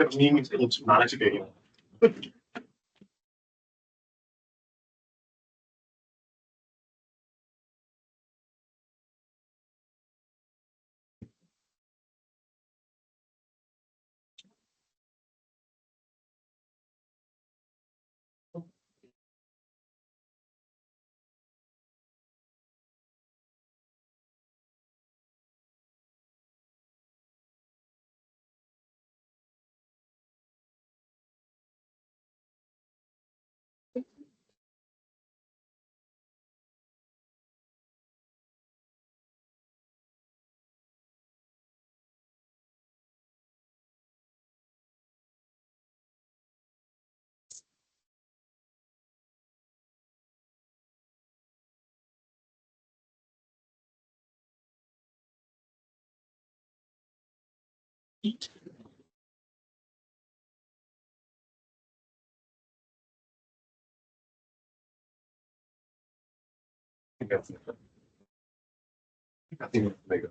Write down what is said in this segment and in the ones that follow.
Termini funzionale superiore. Grazie. Prego.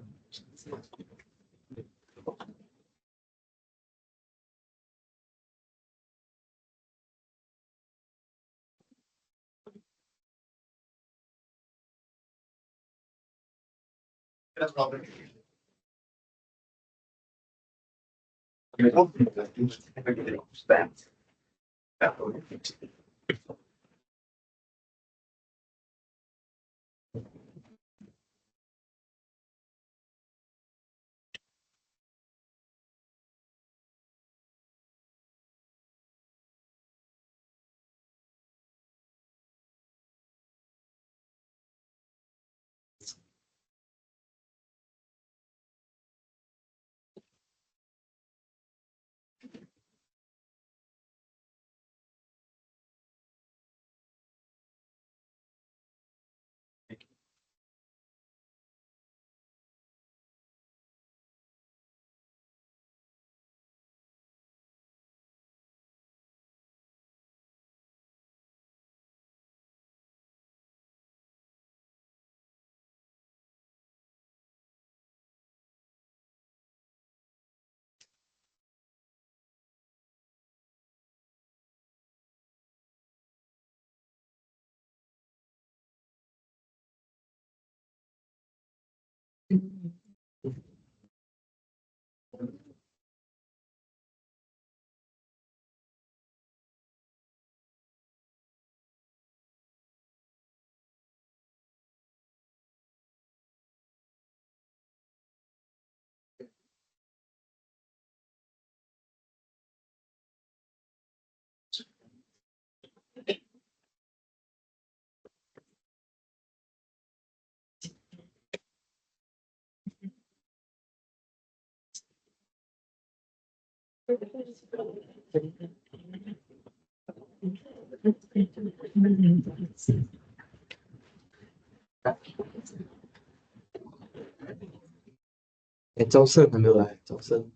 周胜还没有来，周胜。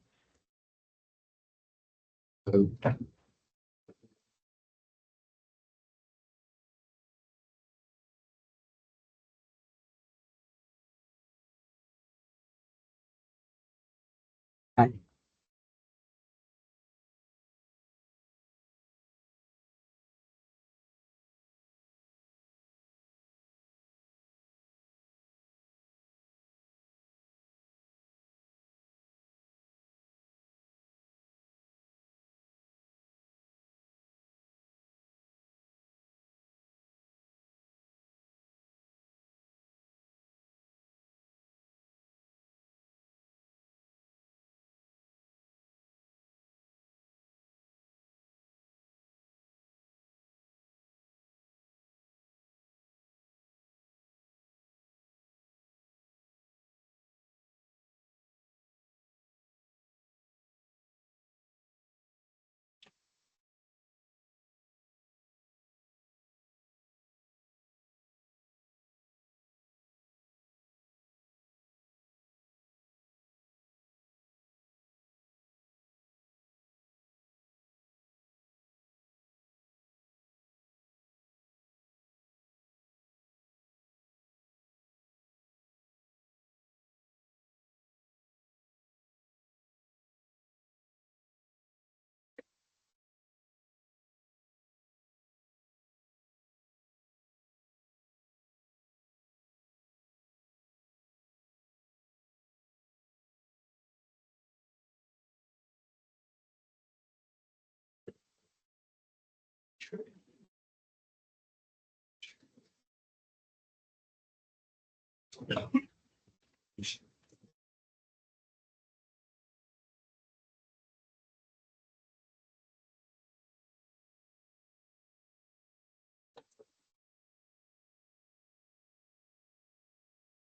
嗨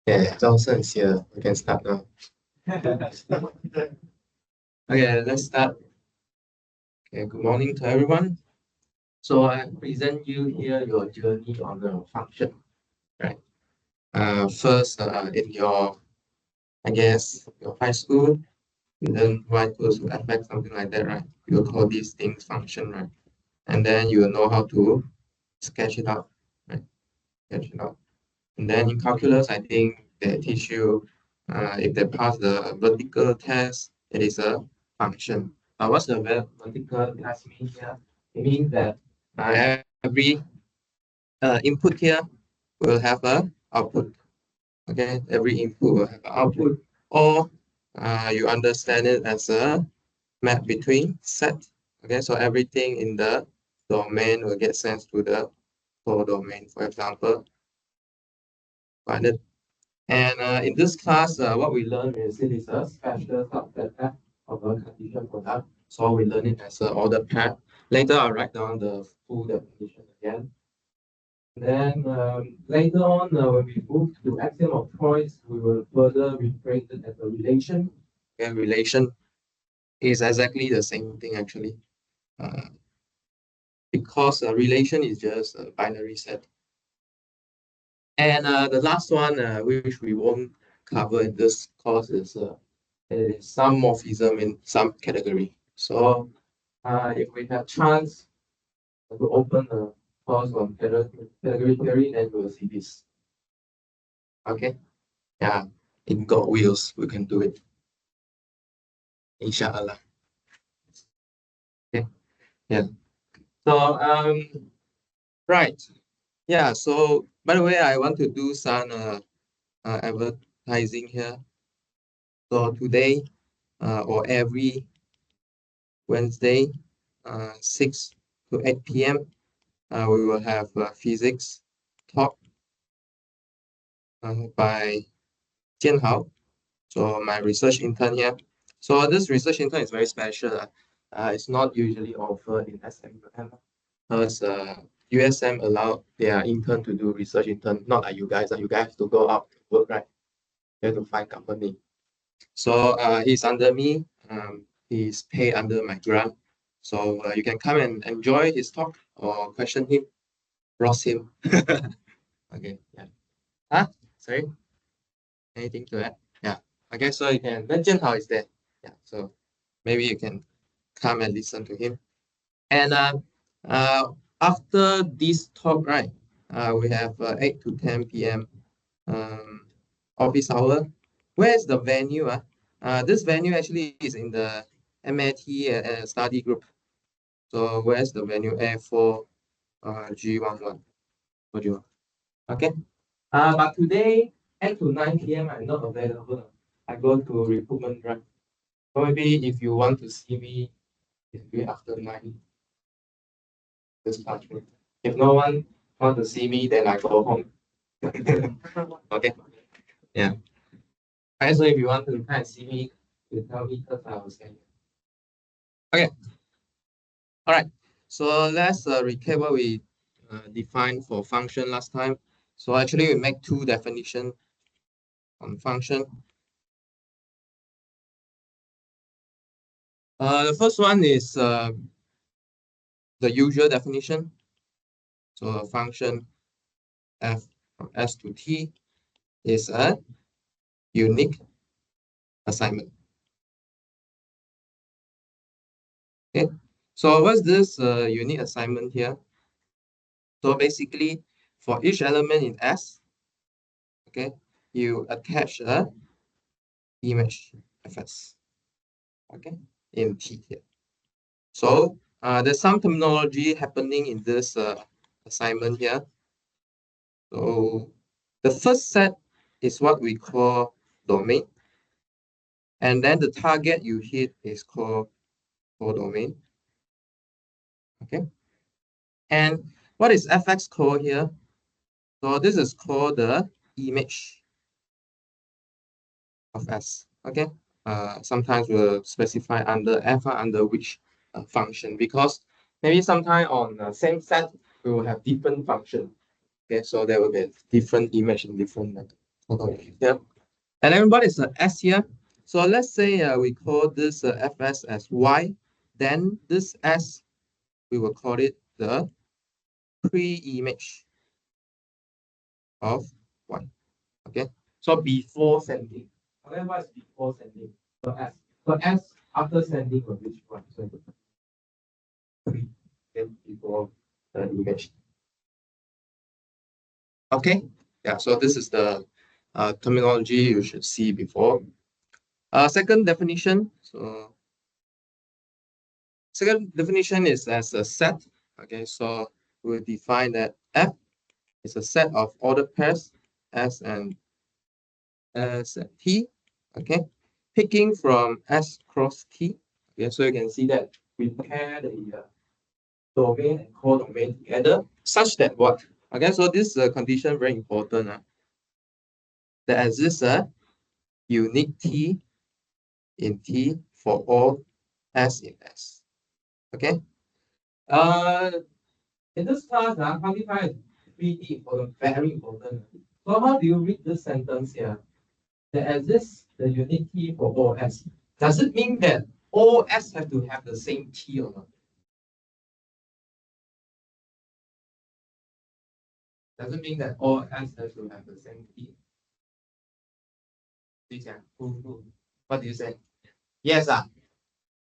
，Okay, 周胜 is here. We can start now. Okay, let's start. Okay, good morning to everyone. So I present you here your journey on the function, right? First, in your, I guess, your high school, you learn y equals to fx, something like that, right? You'll call these things function, right? And then you will know how to sketch it out, right? Sketch it out. And then in calculus, I think they teach you if they pass the vertical test, it is a function. What's the vertical test mean here? It means that every input here will have a output. Okay, every input will have an output, or you understand it as a map between set. Okay, so everything in the domain will get sent to the domain. For example, find it. And in this class, what we learn is it is a special subset of a Cartesian product. So we learn it as an ordered pair. Later, I'll write down the full definition again. Then later on, when we move to axiom of choice, we will further rephrase it as a relation. Okay, relation is exactly the same thing actually, because a relation is just a binary set. And the last one, which we won't cover in this course, is some morphism in some category. So if we have chance to open a course on category theory, then we'll see this. Okay, yeah, in God wills, we can do it. Inshallah. Okay, yeah. So right, yeah. So by the way, I want to do some advertising here. So today, or every Wednesday, 6 to 8 p.m. We will have a physics talk by Jianhao, so my research intern here. So this research intern is very special. It's not usually offered in SMUM because USM allow their intern to do research intern, not like you guys. You guys have to go out to work, right? You have to find company. So he's under me. He's paid under my grant. So you can come and enjoy his talk or question him, roast him. Okay, yeah. Huh? Sorry? Anything to add? Yeah. Okay, so you can mention how is there. Yeah. So maybe you can come and listen to him. And after this talk, right, we have 8 to 10 p.m. Office hour. Where's the venue? This venue actually is in the MAT study group. So where's the venue? A4 G11. G1. Okay. But today, 8 to 9 p.m. I'm not available. I go to recruitment drive. So maybe if you want to see me, it'll be after 9. This touch me. If no one want to see me, then I go home. Okay. Yeah. So if you want to kind of see me, you tell me because I will say. Okay. All right. So let's recap what we defined for function last time. So actually we make two definitions on function. The first one is the usual definition. So a function f from S to T is a unique assignment. Okay. So what's this unique assignment here? So basically, for each element in S, okay, you attach a image fs, okay, in T here. So there's some terminology happening in this assignment here. So the first set is what we call domain, and then the target you hit is called codomain. Okay, and what is fx called here? So this is called the image of S. Okay. Sometimes we'll specify under f under which function, because maybe sometime on the same set we will have different function. Okay, so there will be different image in different here. And then what is the S here? So let's say we call this fs as y, then this S we will call it the pre-image of y. Okay, so before sending. Okay, what is before sending? So S. So S after sending will reach one. So before the image. Okay. Yeah. So this is the terminology you should see before. Second definition. So second definition is as a set. Okay. So we'll define that F is a set of ordered pairs S and T. Okay. Picking from S cross T. Okay. So you can see that we pair the domain and codomain together such that what? Okay, so this condition very important. There exists a unique T in T for all S in S. Okay. Uh, in this class, quantify is pretty important, very important. So how do you read this sentence here? There exists the unique T for all S. Does it mean that all S have to have the same T or not? Doesn't mean that all S have to have the same T. What do you say? Yes,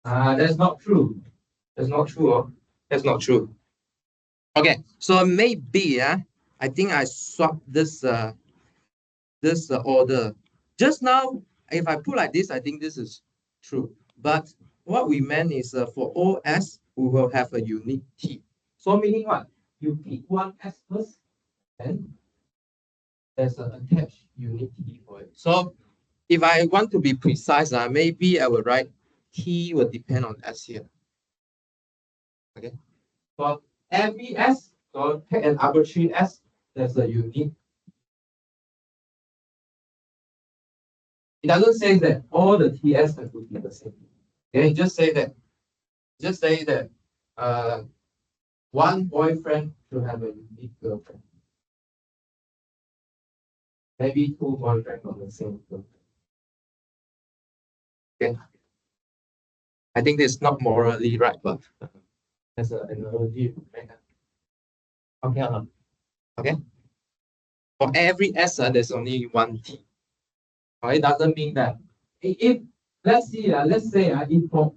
that's not true. That's not true. Oh. That's not true. Okay, so maybe I think I swapped this order. Just now, if I put like this, I think this is true. But what we meant is for all S, we will have a unique T. So meaning what? You pick one S first, and there's an attached unique T for it. So if I want to be precise, maybe I will write T will depend on S here. Okay. For every S, so take an arbitrary S, there's a unique. It doesn't say that all the TS have to be the same. Okay, just say that one boyfriend should have a unique girlfriend. Maybe two boyfriends on the same girlfriend. Okay. I think this is not morally right, but as an analogy, okay. Okay. For every S, there's only one T. It doesn't mean that if let's say if for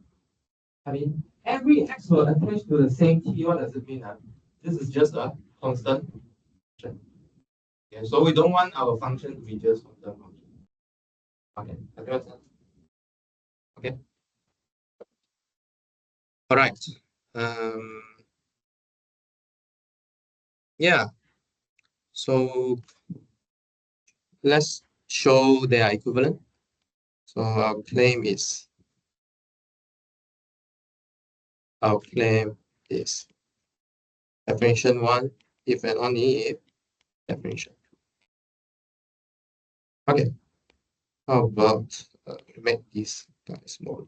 every X will attach to the same T, what does it mean? This is just a constant function. Okay, so we don't want our function to be just constant function. Okay. Okay. All right. Yeah. So let's show their equivalent. So our claim is definition 1, if and only if definition 2. Okay. How about make this guy smaller?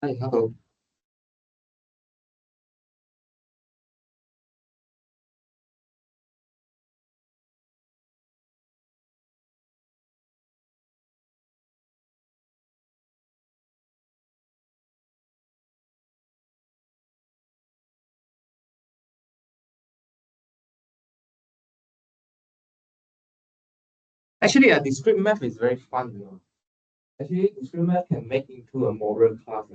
Hi, hello. Actually, discrete math is very fun, you know. Actually, discrete math can make into a moral class.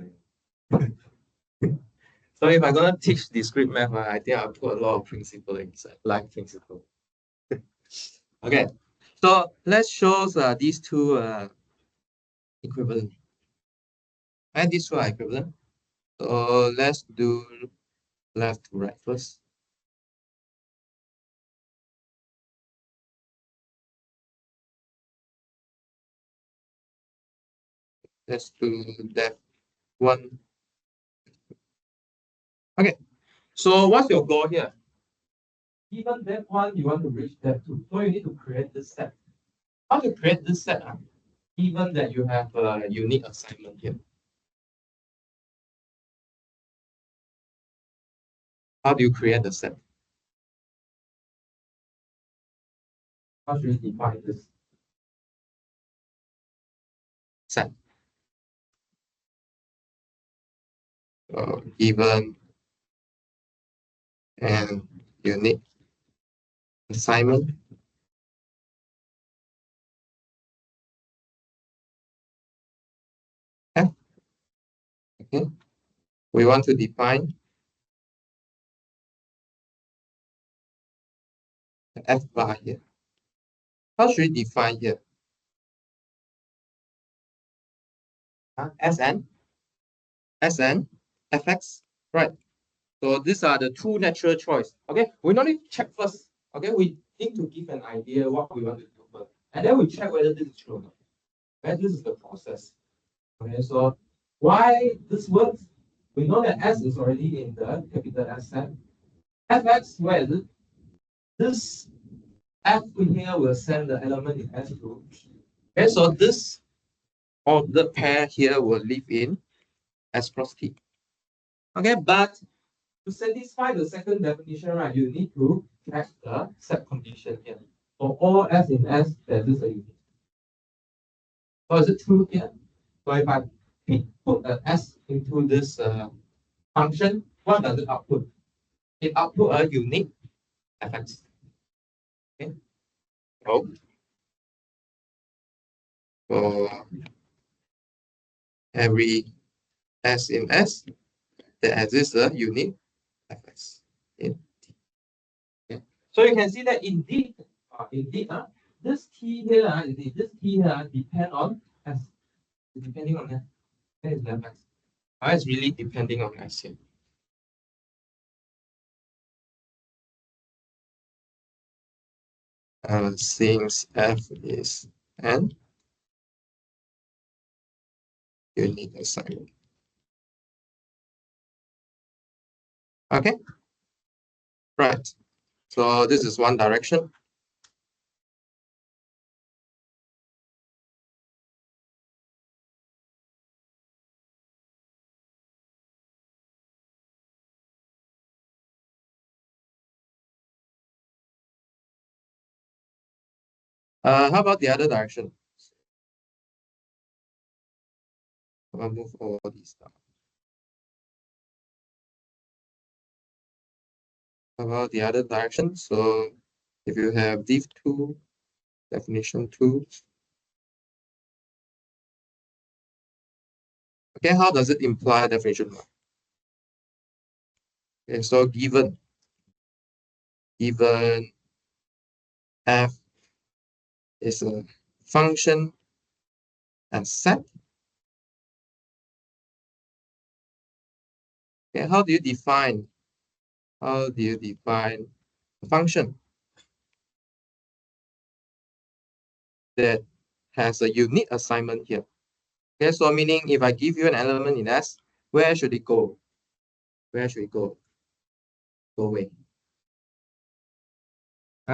So if I'm gonna teach discrete math, I think I'll put a lot of principle inside, like principle. Okay, so let's show these two equivalent. And these two are equivalent. So let's do left to right first. Let's do that one. Okay, so what's your goal here? Given that one, you want to reach that two. So you need to create this set. How to create this set? Given that you have a unique assignment here. How do you create the set? How should we define this set? Given and unique assignment. F. Okay. We want to define the F bar here. How should we define here? Sn, Fx, right? So these are the two natural choice. Okay, we don't need to check first. Okay, we need to give an idea what we want to do first, and then we check whether this is true or not. Okay, this is the process. Okay, so why this works? We know that S is already in the capital S set. Fx, where is it? This F in here will send the element in S2. Okay, so this or the pair here will live in S cross T. Okay, but to satisfy the second definition, right, you need to check the set condition here. For all S in S, there is a unit. So is it true here? So if I put an S into this function, what does it output? It output a unique fx. Okay. Oh. For every S in S, there exists a unique fx in T. Okay. So you can see that indeed, this T here, this T here depend on S. Depending on S. That is left X. It's really depending on S here. since F is an unique assignment. Okay, right. So this is one direction. How about the other direction? I'll move all these down. How about the other direction? So if you have div2, definition 2. Okay, how does it imply definition 1? Okay, so given f is a function and set. Okay, how do you define a function that has a unique assignment here? Okay, so meaning if I give you an element in S, where should it go? Where should it go? Go away.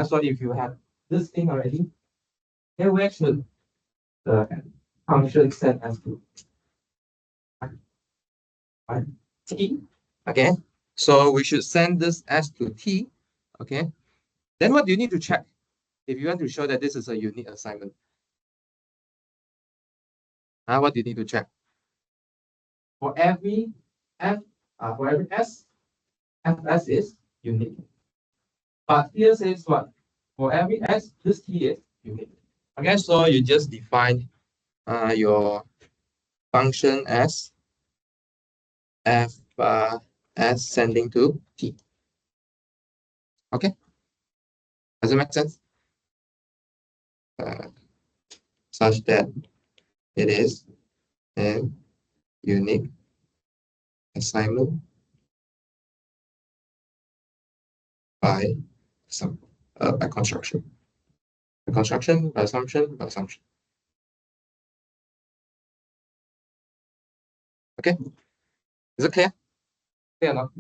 So if you have this thing already, then where should the function set S to? T. Okay, so we should send this S to T. Okay, then what do you need to check if you want to show that this is a unique assignment? What do you need to check? For every F, for every S, Fs is unique. But here says what? For every S, this T is unique. Okay, so you just define your function as F S sending to T. Okay, does it make sense? Such that it is a unique assignment by some by construction. By construction, by assumption, by assumption. Okay, is it clear? Clear enough?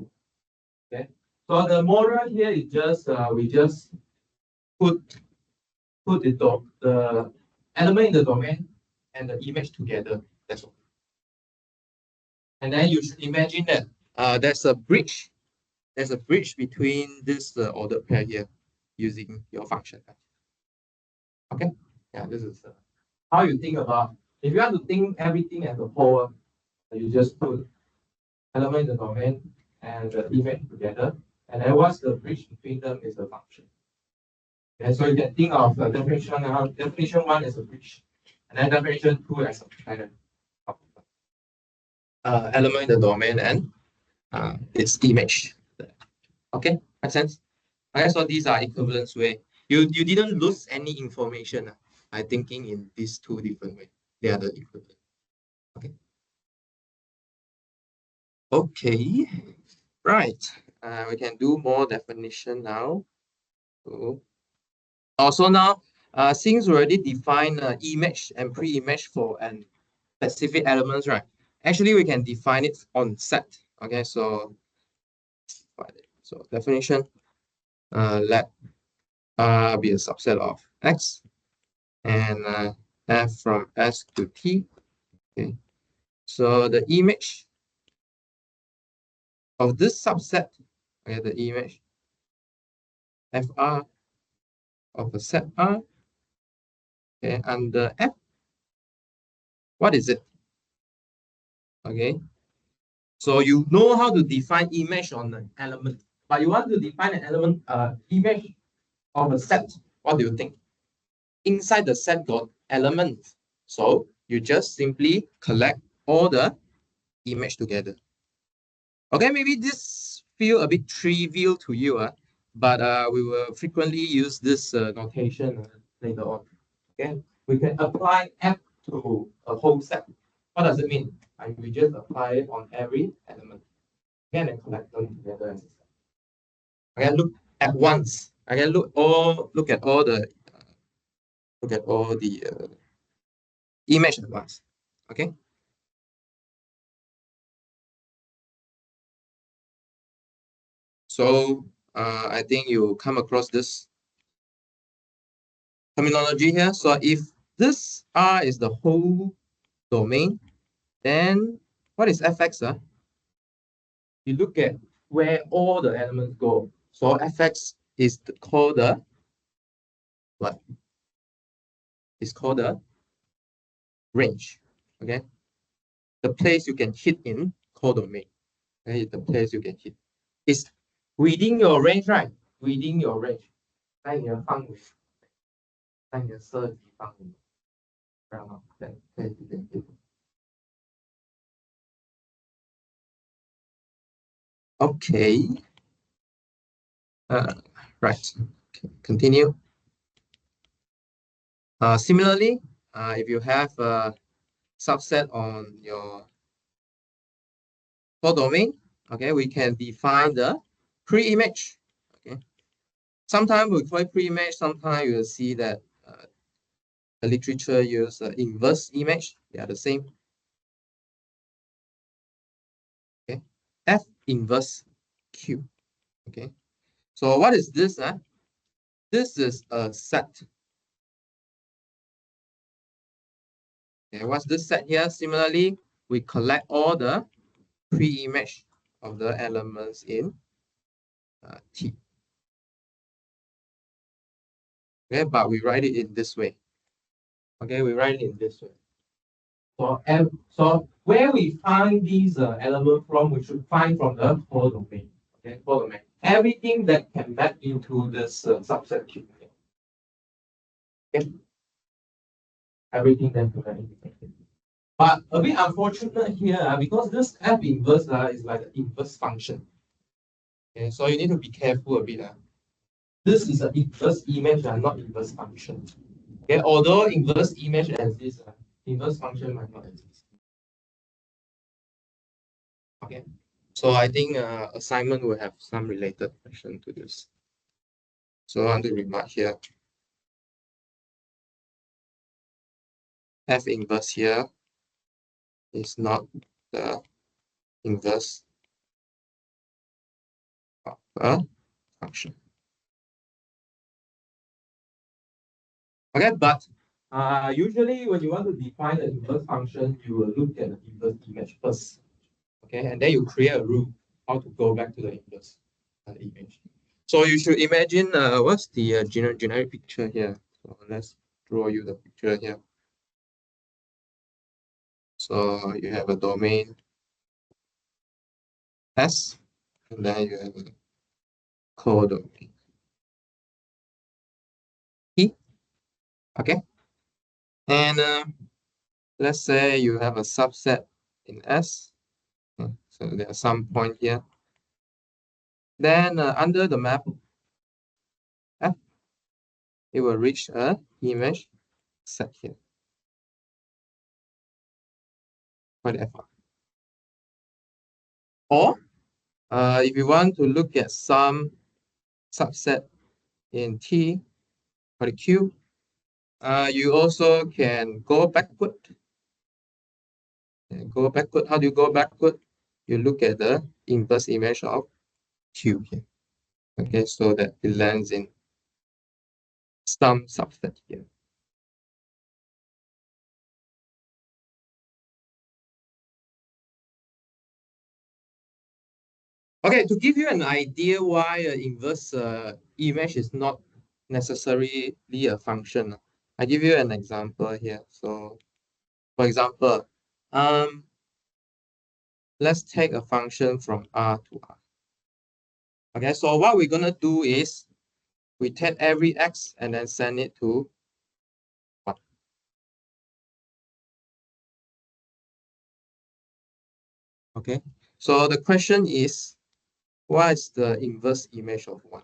Okay. So the model here is just we just put the element in the domain and the image together. That's all. And then you should imagine that there's a bridge. There's a bridge between this ordered pair here using your function. Okay. Yeah, this is how you think about. If you want to think everything as a whole, you just put element in the domain and the image together. And then what's the bridge between them is the function. And so you can think of definition 1 as a bridge, and then definition 2 as a kind of element in the domain and its image. Okay, make sense? Okay, so these are equivalence way. You didn't lose any information by thinking in these two different ways. They are the equivalent. Okay. Okay, right. We can do more definition now. So, also now, since we already define image and pre-image for an specific elements, right? Actually, we can define it on set. Okay, so definition, let be a subset of X and F from S to T. Okay, so the image of this subset, okay, the image FR of a set R, okay, and the F, what is it? Okay, so you know how to define image on an element, but you want to define an element, image of a set. What do you think? Inside the set got elements, so you just simply collect all the image together. Okay, maybe this feel a bit trivial to you, but we will frequently use this notation later on. Okay, we can apply F to a whole set. What does it mean? We just apply it on every element. Again, and collect them together as a set. Okay, look at once. Okay, look at all the look at all the image at once. Okay. So I think you come across this terminology here. So if this R is the whole domain, then what is fx? You look at where all the elements go. So fx is called the what? It's called the range. Okay, the place you can hit in codomain. Okay, the place you can hit is within your range, right? Within your range， 在你的范围，在你的设计范围，然后对，对对对。Okay. Right. Okay. Continue. Similarly, if you have a subset on your codomain, okay, we can define the pre-image. Okay. Sometimes we call it pre-image. Sometimes you will see that the literature use inverse image. They are the same. Okay. F inverse Q. Okay. So what is this? This is a set. Okay, what's this set here? Similarly, we collect all the pre-image of the elements in T. Okay, but we write it in this way. Okay, we write it in this way. So where we find these elements from, we should find from the codomain. Okay, codomain. Everything that can map into this subset Q. Okay. Everything that can map into. But a bit unfortunate here because this F inverse is like an inverse function. Okay, so you need to be careful a bit. This is an inverse image and not inverse function. Okay, although inverse image exists, inverse function might not exist. Okay, so I think assignment will have some related question to this. So I want to remark here. F inverse here is not the inverse of a function. Okay, but usually when you want to define the inverse function, you will look at the inverse image first. Okay, and then you create a rule how to go back to the inverse image. So you should imagine what's the generic picture here. So let's draw you the picture here. So you have a domain S, and then you have a codomain E. Okay, and let's say you have a subset in S. So there are some point here. Then under the map F, it will reach a image set here. For the F. Or if you want to look at some subset in T for the Q, you also can go backward. Go backward. How do you go backward? You look at the inverse image of Q here. Okay, so that it lands in some subset here. Okay, to give you an idea why an inverse image is not necessarily a function, I give you an example here. So, for example, let's take a function from R to R. Okay, so what we're gonna do is we take every x and then send it to 1. Okay, so the question is, what is the inverse image of 1?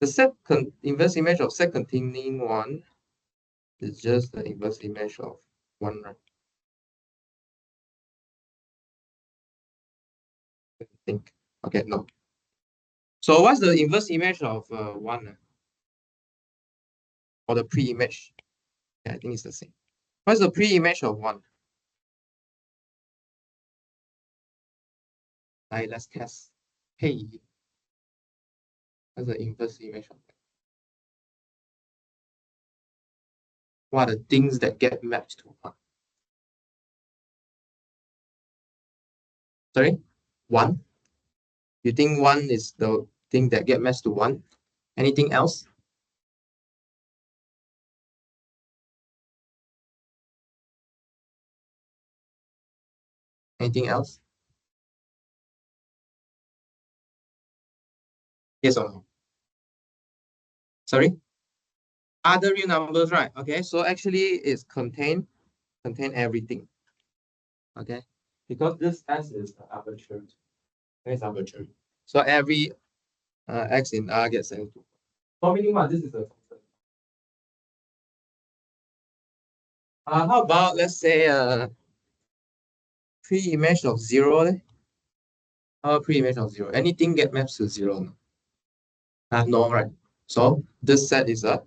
The inverse image of set containing 1 is just the inverse image of 1, right? think. Okay, no. So what's the inverse image of 1? Or the pre-image? Yeah, I think it's the same. What's the pre-image of 1? Let's test. Hey, what's the inverse image of that? What are the things that get mapped to 1? Sorry? 1? You think 1 is the thing that get mapped to 1? Anything else? Anything else? Yes or no? Sorry? Other real numbers, right? Okay, so actually it's contain everything. Okay, because this S is arbitrary. It's arbitrary. So every X in R gets sent to. So meaning what? This is a constant. How about let's say pre-image of 0? Pre-image of 0. Anything get mapped to 0? No? No, right? So this set is a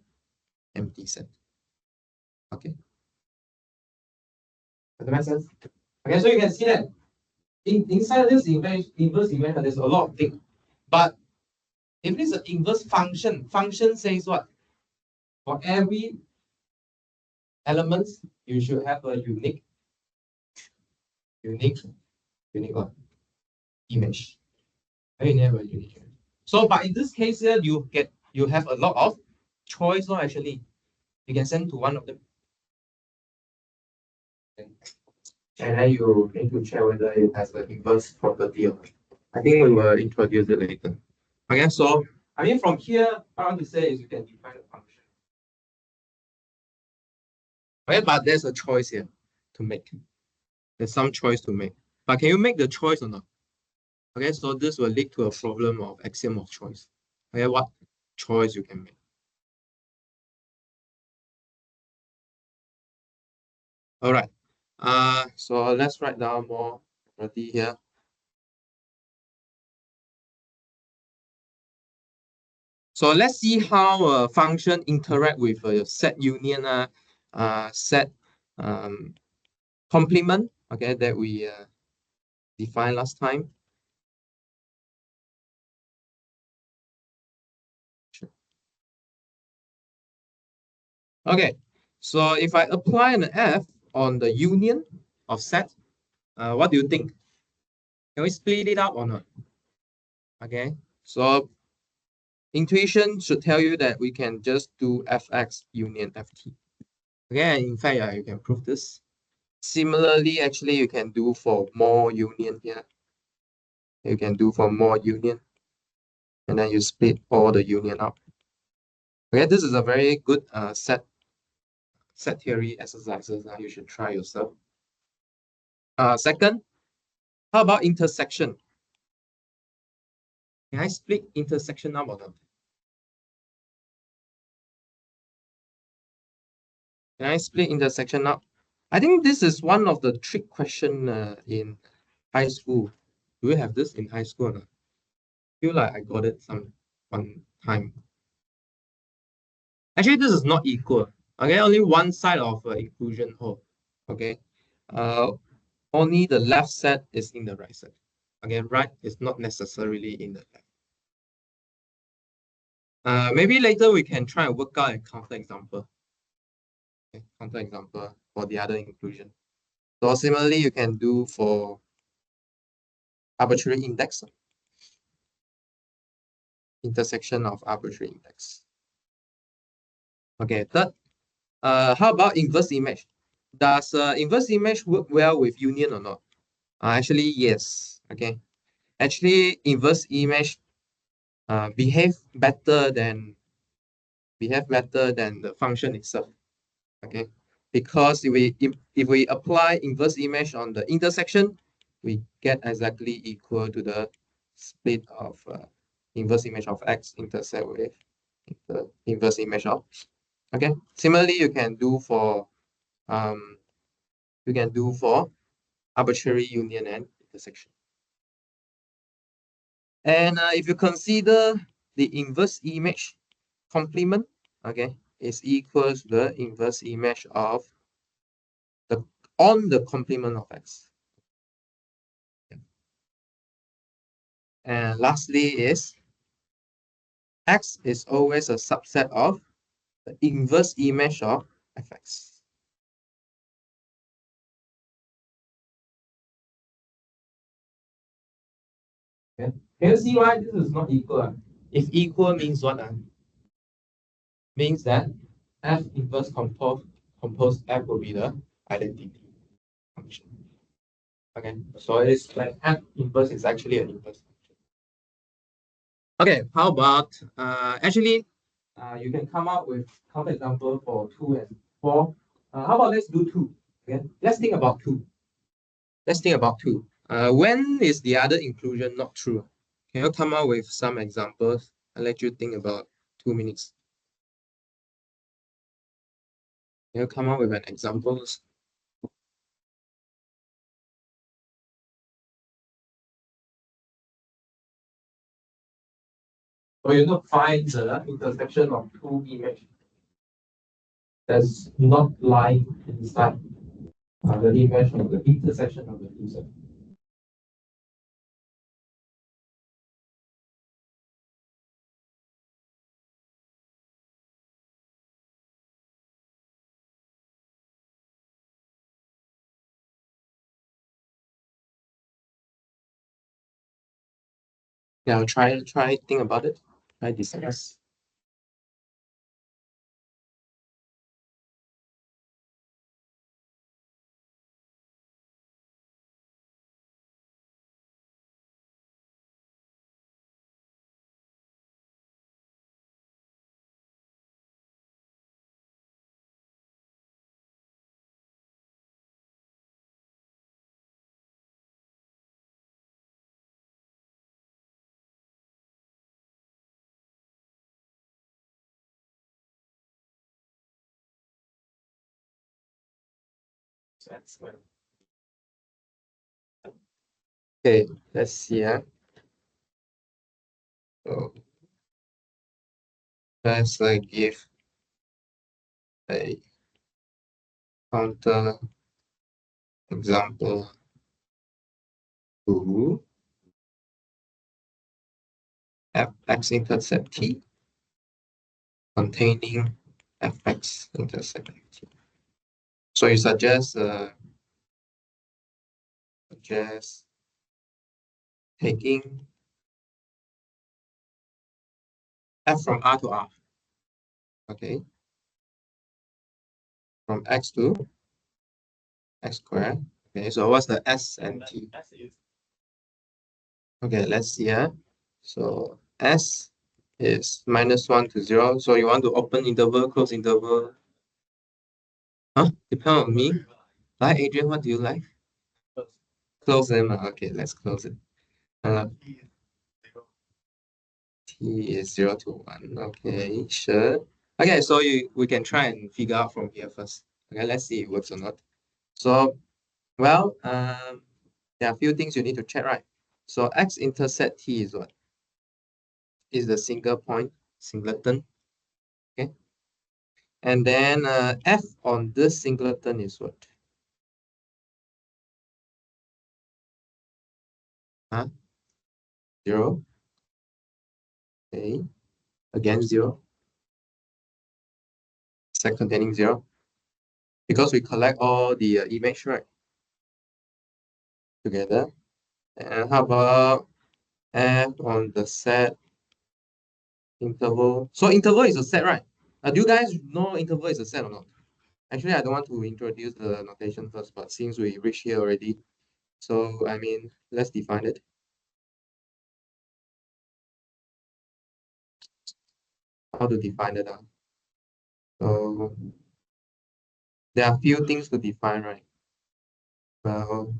empty set. Okay. Does that make sense? Okay, so you can see that inside this inverse image, there's a lot of things. But if it is an inverse function, function says what? For every element, you should have a unique what? Image. You never unique. So, but in this case here, you have a lot of choice. No, actually, you can send to one of them, and then you need to check whether it has an inverse property or not. I think we will introduce it later. Okay, so I mean from here, what I want to say is you can define a function. Okay, but there's a choice here to make. There's some choice to make. But can you make the choice or not? Okay, so this will lead to a problem of axiom of choice. Okay, what choice you can make. All right. So let's write down more property here. So let's see how a function interact with a set union, set complement, okay, that we defined last time. Sure. Okay, so if I apply an F on the union of set, what do you think? Can we split it up or not? Okay, so intuition should tell you that we can just do Fx union Ft. Okay, in fact, you can prove this. Similarly, actually, you can do for more union here. You can do for more union. And then you split all the union up. Okay, this is a very good set theory exercises that you should try yourself. Second, how about intersection? Can I split intersection up or not? Can I split intersection up? I think this is one of the trick question in high school. Do you have this in high school or not? I feel like I got it one time. Actually, this is not equal. Okay, only one side of inclusion whole. Okay, only the left set is in the right side. Okay, right is not necessarily in the left. Maybe later we can try and work out a counterexample. Okay, counterexample for the other inclusion. So similarly, you can do for arbitrary index, intersection of arbitrary index. Okay, third, how about inverse image? Does inverse image work well with union or not? Actually, yes. Okay, actually, inverse image behave better than the function itself. Okay, because if we apply inverse image on the intersection, we get exactly equal to the split of inverse image of x intersect with the inverse image of. Okay, similarly you can do for arbitrary union and intersection. And if you consider the inverse image complement, okay, is equals to the inverse image of the on the complement of x. And lastly is x is always a subset of the inverse image of fx. Okay. Can you see why this is not equal? If equal means what? Means that f inverse compose f will be the identity function. Okay, so it's like f inverse is actually an inverse function. Okay, how about actually you can come up with counterexample for 2 and 4. How about let's do 2? Okay, let's think about 2. Let's think about 2. When is the other inclusion not true? Can you come up with some examples? I'll let you think about 2 minutes. Can you come up with an examples? So you know, find the intersection of 2 images that's not lying inside the image of the intersection of the 2 sets. Yeah, try think about it. Try discuss. Okay, let's see. So let's give a counter example to fx intercept t containing fx intercept t. So you suggest taking f from R to R. Okay, from x to x squared. Okay, so what's the s and t? Okay, let's see. So s is -1 to 0. So you want to open interval, close interval? Huh? Depend on me. Like Adrian, what do you like? Close them. Okay, let's close it. T is 0 to 1. Okay, sure. Okay, so we can try and figure out from here first. Okay, let's see if it works or not. So, well, there are a few things you need to check, right? So x intercept t is what? Is the single point, singleton. Okay. And then f on this singleton is what? Huh? 0. Okay. Again 0. Set containing 0. Because we collect all the image, right? Together. And how about f on the set interval? So interval is a set, right? Do you guys know interval is a set or not? Actually, I don't want to introduce the notation first, but since we reached here already, so I mean, let's define it. How to define it? So there are a few things to define, right? Well,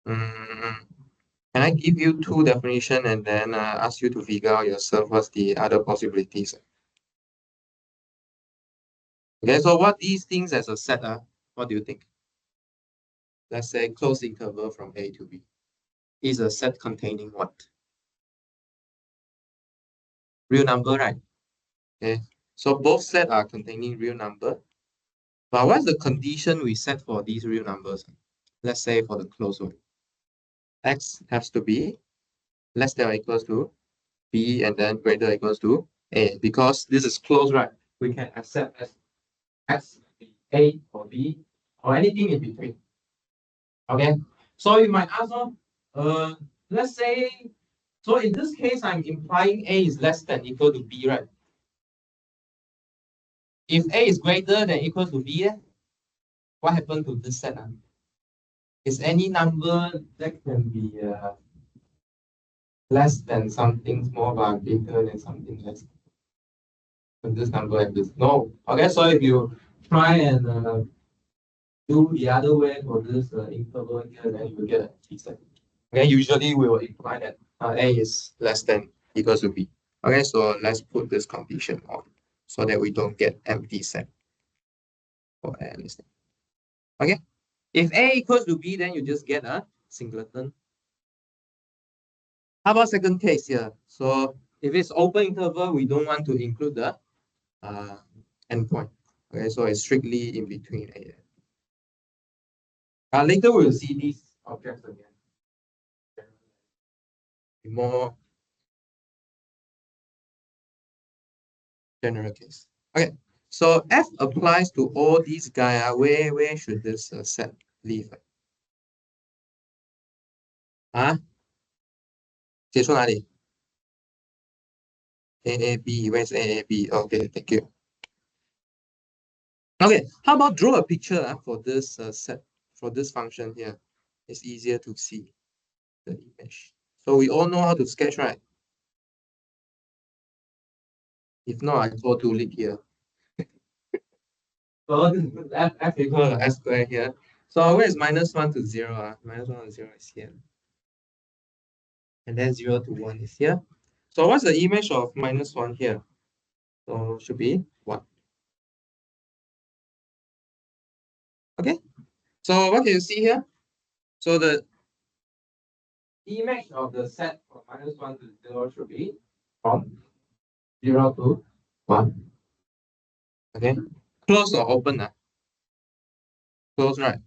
can I give you two definition and then ask you to figure out yourself what's the other possibilities? Okay, so what these things as a set are? What do you think? Let's say closed interval from A to B is a set containing what? real number, right? Okay, so both sets are containing real number. But what's the condition we set for these real numbers? Let's say for the closed one, x has to be less than or equals to b and then greater or equals to a, because this is closed, right? We can accept as x be a or b or anything in between. Okay, so you might ask, let's say, so in this case, I'm implying a is less than equal to b, right? If a is greater than equal to b, what happened to this set? Is any number that can be less than something small but bigger than something less than this number like this? No. Okay, so if you try and do the other way for this interval here, then you will get a t set. Okay, usually we will imply that a is less than equals to b. Okay, so let's put this condition on so that we don't get empty set for a listing. Okay, if a equals to b, then you just get a singleton. How about second case here? So if it's open interval, we don't want to include the endpoint. Okay, so it's strictly in between a. Later we'll see these objects again. More general case. Okay, so F applies to all these guys. Where should this set live? 结束哪里 ？AAB, where's AAB? Okay, thank you. Okay, how about draw a picture for this set, for this function here? It's easier to see the image. So we all know how to sketch, right? If not, I go to lead here. So this is f equal to s squared here. So where is -1 to 0? -1 to 0 is here. And then 0 to 1 is here. So what's the image of -1 here? So should be 1. Okay. So what can you see here? So the image of the set from -1 to 0 should be from 0 to 1. Okay. Close or open? Close, right?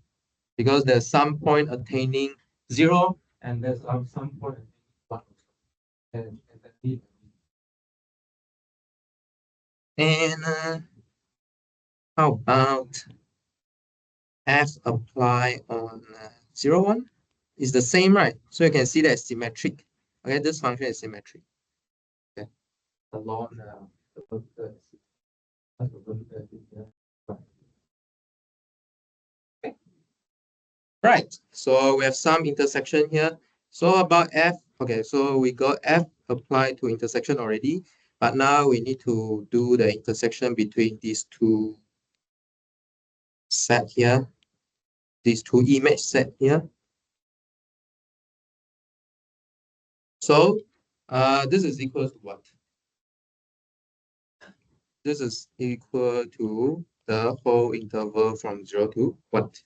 Because there's some point attaining 0 and there's some point attaining 1. And how about F apply on 0, 1? Is the same, right? So you can see that it's symmetric. Okay, this function is symmetric. Okay. Along okay. Right. So we have some intersection here. So about F, okay, so we got F applied to intersection already, but now we need to do the intersection between these two set here, these two image set here. So this is equal to what? This is equal to the whole interval from 0 to what?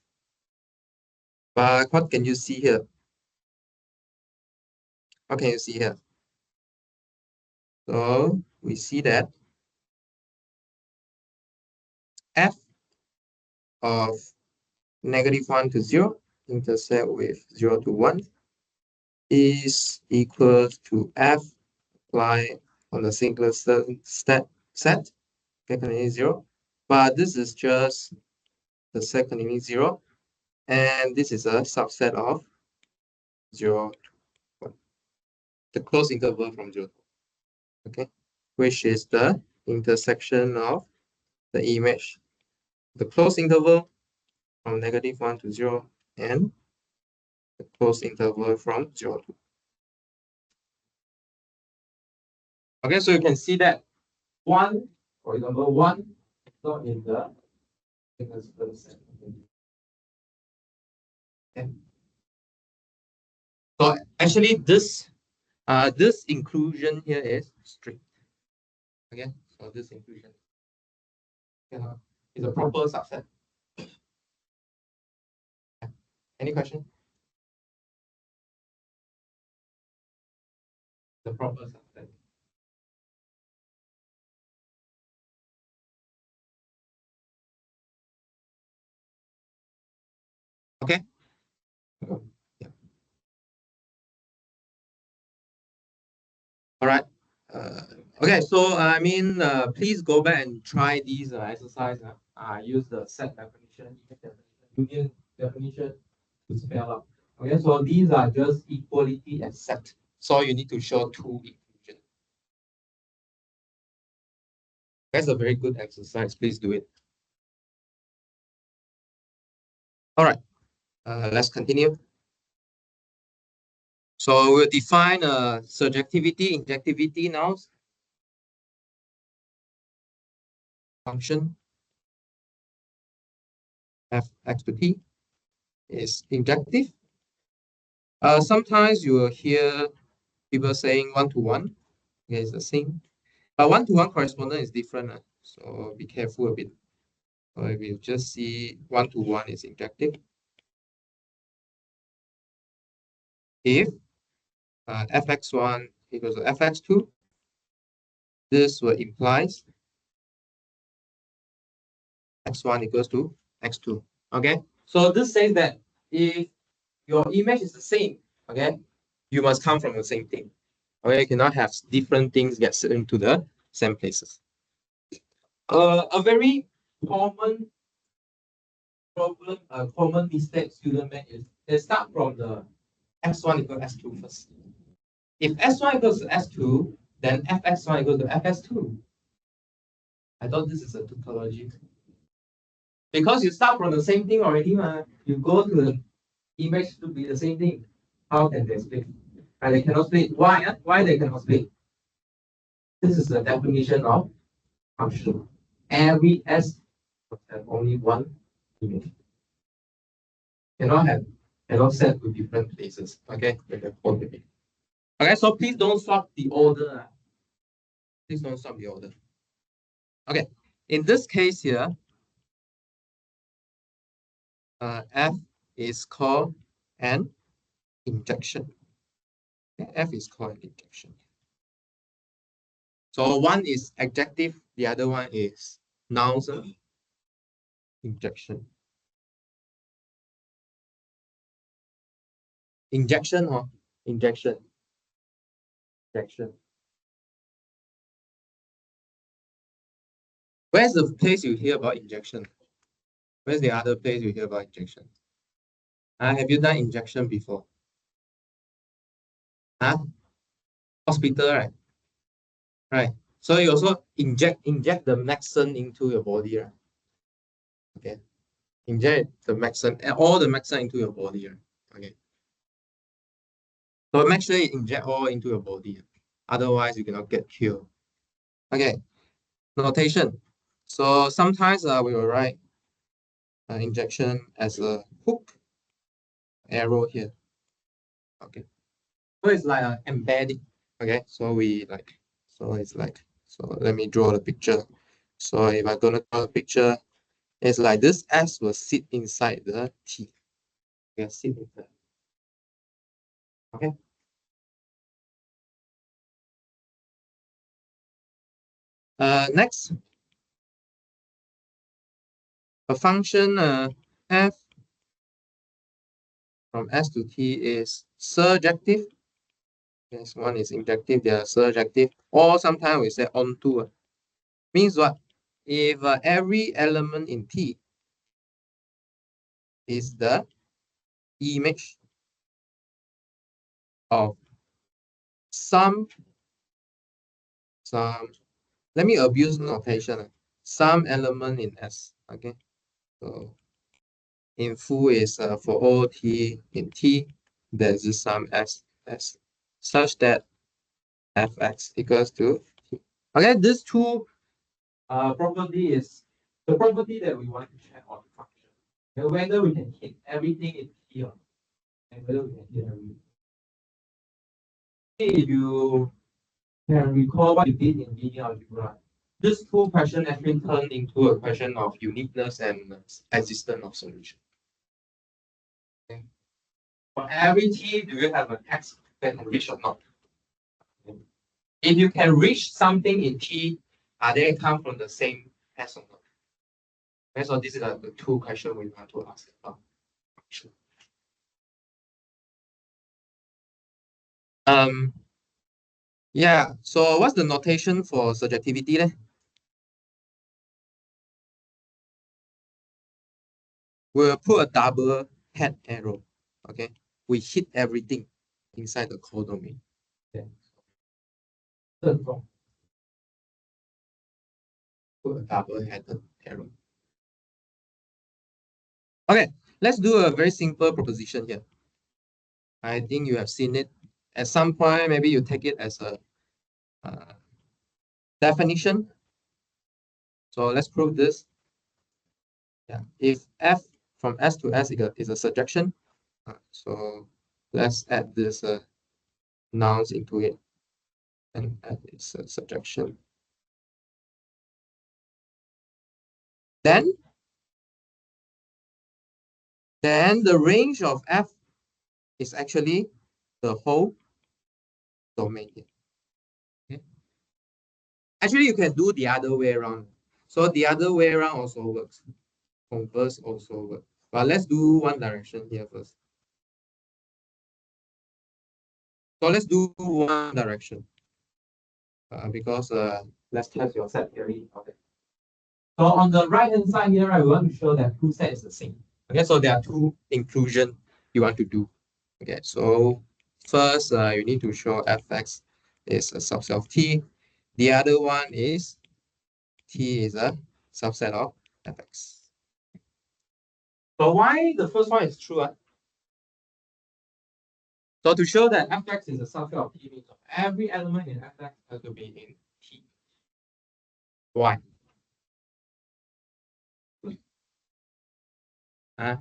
But what can you see here? What can you see here? So we see that f of -1 to 0 intersect with 0 to 1 is equal to f applied on the singleton set, okay, containing 0. But this is just the set containing 0. And this is a subset of 0 to 1. The closed interval from 0 to 1. Okay, which is the intersection of the image, the closed interval from -1 to 0 and the closed interval from 0 to 1. Okay, so you can see that 1, for example, 1 is not in the set. Okay. So actually this this inclusion here is strict. Okay, so this inclusion is a proper subset. Any question? The proper subset. Yeah. All right. Okay, so I mean, please go back and try these exercise. Use the set definition, union definition to spell out. Okay, so these are just equality and set. So you need to show two inclusion. That's a very good exercise. Please do it. All right. Let's continue. So we'll define surjectivity, injectivity now. Function f x to t is injective. Sometimes you will hear people saying one-to-one. Okay, it's the same. But one-to-one correspondence is different. So be careful a bit. So if you just see one-to-one is injective. If fx1 equals to fx2, this will imply x1 equals to x2. Okay, so this says that if your image is the same, okay, you must come from the same thing. Okay, you cannot have different things get set into the same places. A very common problem, a common mistake student make is they start from the x1 equals s2 first. If s1 equals to s2, then fx1 equals to fs2. I thought this is a topology. Because you start from the same thing already, you go to the image to be the same thing. How can they split? And they cannot split. Why? Why they cannot split? This is the definition of function. Every S must have only one image. Cannot set to different places. Okay, okay, so please don't swap the order. Please don't swap the order. Okay, in this case here, F is called an injection. Okay, F is called an injection. So one is adjective, the other one is noun. Injection. Injection or injection. Injection. Where's the place you hear about injection? Where's the other place you hear about injection? Have you done injection before? Hospital, right? Right. So you also inject the medicine into your body, right? Okay. Inject the medicine, all the medicine into your body, right? Okay. So make sure you inject all into your body. Otherwise, you cannot get cured. Okay. Notation. So sometimes we will write injection as a hook arrow here. Okay. So it's like embedding. Okay. So it's like, so let me draw the picture. So if I'm gonna draw a picture, it's like this S will sit inside the T. Okay, sit inside. Okay. Next, a function f from S to T is surjective. Yes, one is injective, the other surjective. Or sometimes we say onto. Means what? If every element in T is the image of some, let me abuse notation. Some element in S. Okay. So in full is for all T in T, there's this some S such that fx equals to T. Okay, these two property is the property that we want to check on the function. And whether we can hit everything in T or not, and whether we can hit everything. If you can recall what you did in linear algebra, these two questions actually turn into a question of uniqueness and existence of solution. Okay. For every T, do you have an X that can reach or not? Okay. If you can reach something in T, are they come from the same S or not? Okay, so these are the two questions we want to ask about. Yeah, so what's the notation for surjectivity then? We'll put a double head arrow. Okay, we hit everything inside the codomain. Okay. Put a double headed arrow. Okay, let's do a very simple proposition here. I think you have seen it at some point. Maybe you take it as a definition. So let's prove this. Yeah, if f from S to S is a surjection, so let's add this nouns into it and add its surjection. Then the range of f is actually the whole domain here. Okay. Actually, you can do the other way around. So the other way around also works. Converse also works. But let's do one direction here first. So let's do one direction. Because let's test your set theory. Okay. So on the right hand side here, right, we want to show that two sets is the same. Okay, so there are two inclusion you want to do. Okay, so first you need to show fx is a subset of t. The other one is t is a subset of fx. So why the first one is true? So to show that fx is a subset of t means every element in fx has to be in t. Why?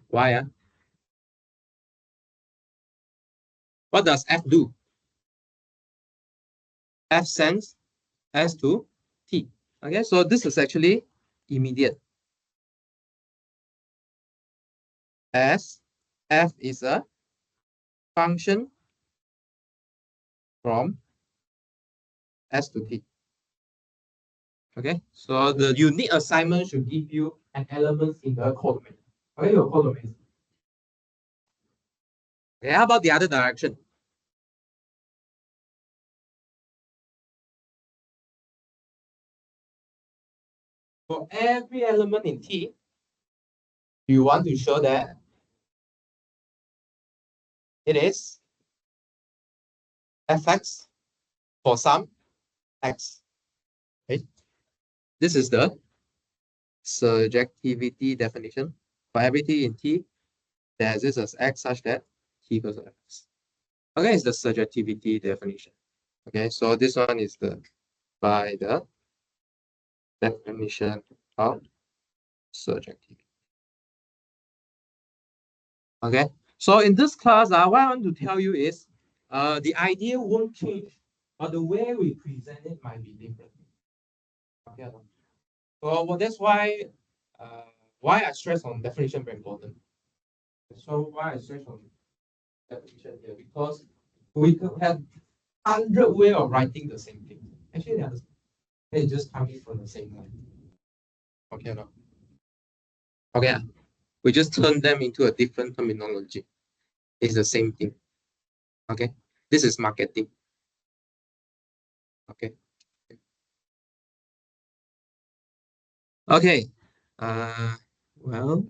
Why? What does f do? F sends s to t. Okay, so this is actually immediate, as f is a function from s to t. Okay, so the unique assignment should give you an element in the codomain. Okay, your codomain. Okay, how about the other direction? For every element in T, you want to show that it is fx for some x. Okay, this is the surjectivity definition. For everything in T, there exists as x such that T equals to x. Okay, it's the surjectivity definition. Okay, so this one is by the definition of surjectivity. Okay, so in this class, what I want to tell you is the idea won't change, but the way we present it might be different. Okay, so well, that's why I stress on definition very important. So why I stress on definition here, because we could have 100 way of writing the same thing. Actually, they just coming from the same line. Okay, no. Okay, we just turn them into a different terminology. It's the same thing. Okay, this is marketing. Okay. Okay. Well,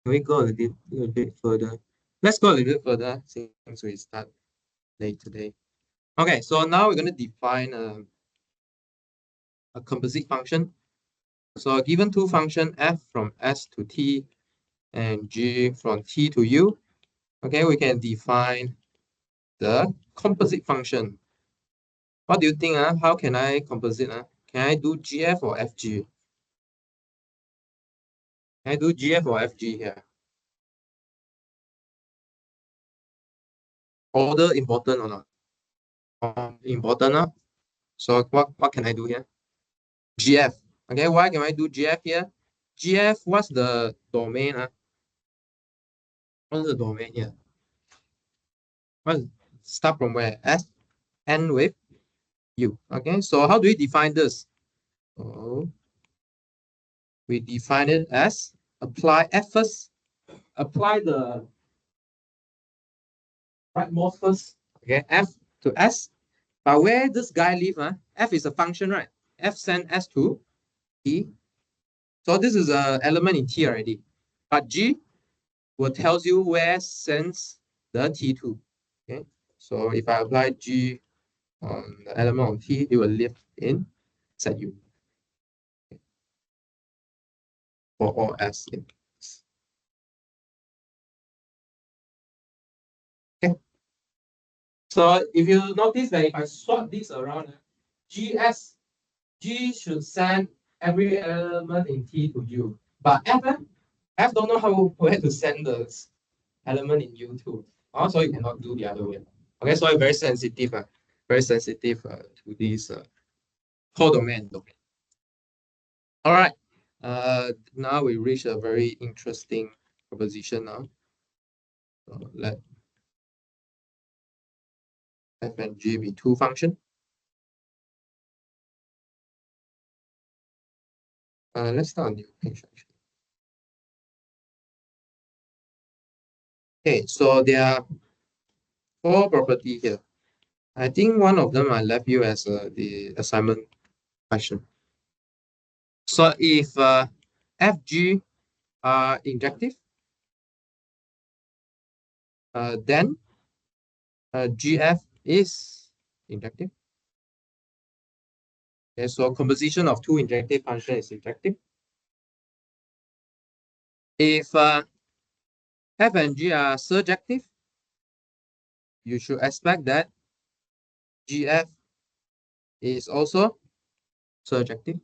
can we go a little bit further? Let's go a little bit further since we start late today. Okay, so now we're going to define a composite function. So given two function f from s to t and g from t to u, okay, we can define the composite function. What do you think? How can I composite? Can I do gf or fg? Can I do gf or fg here? Order important or not? Important. So what can I do here? GF. Okay, why can I do GF here? GF, what's the domain? What's the domain here? What start from where? S end with U. Okay, so how do we define this? So we define it as apply F first, apply the rightmost first. Okay, F to S. But where this guy live, F is a function, right? F send S to T. So this is an element in T already. But G will tells you where sends the T to. Okay. So if I apply G on the element on T, it will live in ZU for all S in. Okay. So if you notice that if I swap this around, G should send every element in T to U. But F don't know where to send the element in U to. Also, you cannot do the other way. Okay, so I'm very sensitive, to this codomain domain. All right. Now we reach a very interesting proposition now. So let F and G be two functions. Let's start a new page actually. Okay, so there are four properties here. I think one of them I left you as the assignment question. So if FG are injective, then GF is injective. Okay, so composition of two injective functions is injective. If F and G are surjective, you should expect that GF is also surjective.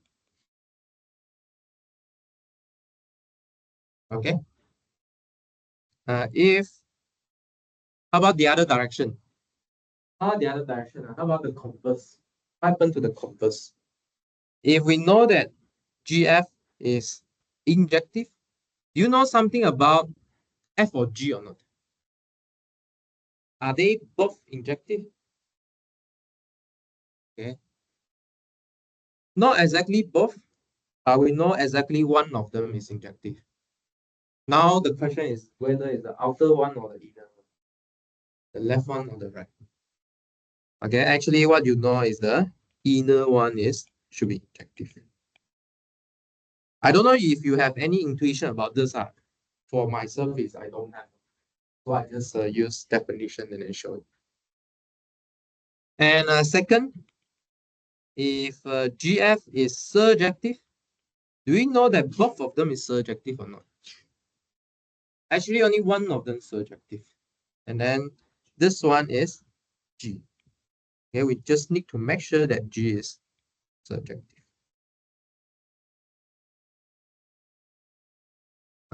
Okay. How about the other direction? How about the converse? What happened to the converse? If we know that GF is injective, do you know something about F or G or not? Are they both injective? Okay. Not exactly both, but we know exactly one of them is injective. Now the question is whether it's the outer one or the inner one, the left one or the right. Okay, actually what you know is the inner one should be injective. I don't know if you have any intuition about this. For myself, I don't have. So I just use definition and then show it. And second, if GF is surjective, do we know that both of them is surjective or not? Actually, only one of them is surjective. And then this one is G. Okay, we just need to make sure that G is surjective.